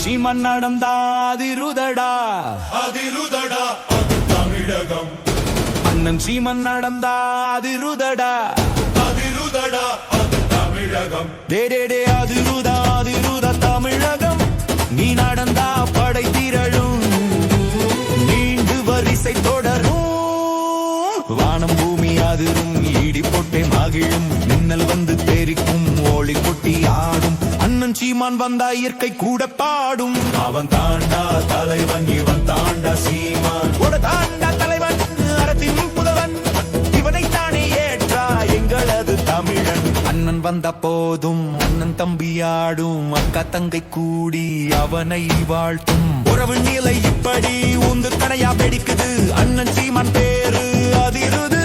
சீமன் நடந்தா அதிருதடா அதிருதடா அது தமிழகம். அண்ணன் சீமன் நடந்தா அதிருதடா அதிருதடா அது தமிழகம். டே அதிருதா தமிழகம். நீ நடந்தா படை திரளும், நீண்டு வரிசை தொடரும். வானம் பூமி அதிரும், இடி போட்டே மகிழும், மின்னல் வந்து தெரிக்கும், ஓளி கொட்டி ஆடும். அண்ணன் சீமான் வந்தா இயற்கை கூட பாடும். அவன் தாண்டா தலைவன், இவன் தாண்டா சீமான். தாண்டா தலைவன், அறத்தின் புதவன், இவனை தானே ஏற்றா எங்களது தமிழன். அண்ணன் வந்த போதும் அண்ணன் தம்பியாடும், அக்கா தங்கை கூடி அவனை வாழ்த்தும். உறவு நிலை இப்படி உந்து கடையா வெடிக்குது. அண்ணன் சீமான் பேரு அதிருது,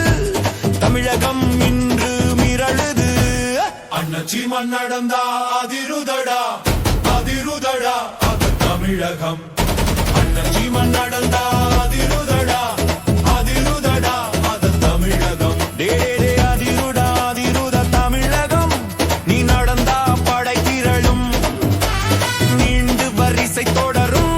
தமிழகம் இன்று மிரழுது. அண்ணன் சீமான் நடந்தா அதிருதடா அதிருதடா அது தமிழகம். அண்ணன் சீமான் நடந்தா அதிருதடா அதிருதடா அது தமிழகம். அதிருத தமிழகம். நீ நடந்தா படை திரளும், நீண்டு வரிசை தொடரும்.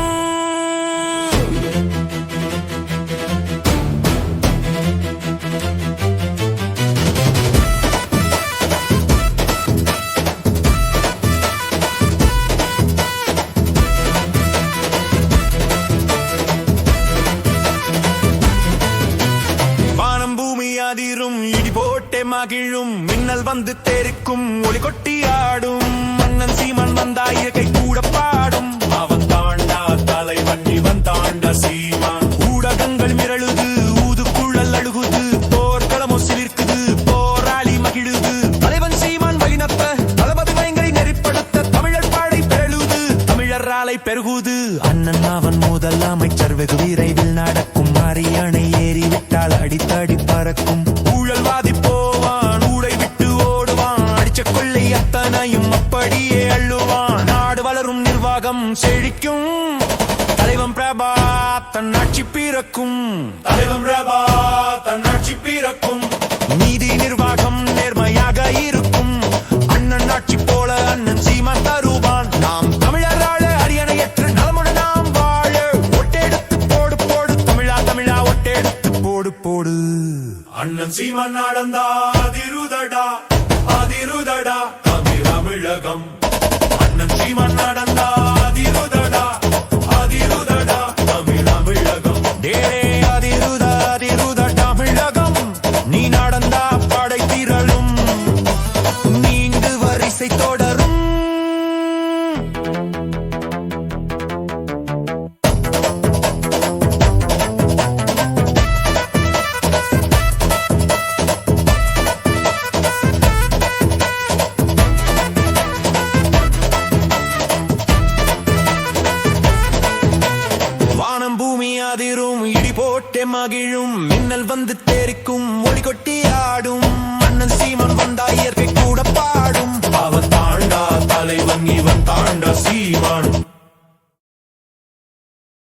அதிரும், இடி போட்டே மகிழும், மின்னல் வந்து தெரிக்கும், ஒளி கொட்டி ஆடும். அண்ணன் சீமான் வந்தா இயற்கை கூட பாடும். அவன் தாண்டா தலைவன், இவன் தாண்டா சீமான். ஊடகங்கள் மிரழுது, ஊதுக்குழல் அழுகுது, போர்க்களமோ சிலிர்க்குது, போராளி மகிழுது. தலைவன் சீமான் வழிநப்ப தளபதி பயங்கரை நெறிப்படுத்த தமிழர் பாடை பெருளுது, தமிழர் ஆலை பெருகுது. அண்ணன் அவன் முதல் அமைச்சர் வெகு விரைவில் நடக்கும். அரியணை ஏறி விட்டால் அடித்தடி பறக்கும். ஊழல்வாதி போவான், ஊடை விட்டு ஓடுவான், அடிச்ச கொள்ளை அத்தனையும் அப்படியே அள்ளுவான். நாடு வளரும், நிர்வாகம் செழிக்கும், தலைவன் பிரபா தன்னாட்சி பிறக்கும். தலைவன் பிரபா தன்னாட்சி பிறக்கும். நீதி நிர்வாகம் நேர்மையாக இருக்கும். அண்ணன் ஆட்சி போல அண்ணன் சீமான் தருவான். நாம் தமிழரால அரியணையற்று நலமுடன் நாம் வாழ. ஒட்டெடுத்து போடு போடு தமிழா தமிழா, ஒட்டெடுத்து போடு போடு. அண்ணன் சீமான் நடந்தா அதிருதடா அதிருதடா தமிழகம். அண்ணன் சீமான் நடந்தா அதிருதடா அதிருதடா தமிழகம். அதிருத தமிழகம். நீ நடந்தா படை திரளும், நீண்டு வரிசை தொடரும். வானம் பூமி அதிரும், இடி போட்டே மகிழும், மின்னல் வந்து தெரிக்கும், ஒளி கொட்டி ஆடும். அண்ணன் சீமான் வந்தா இயற்கை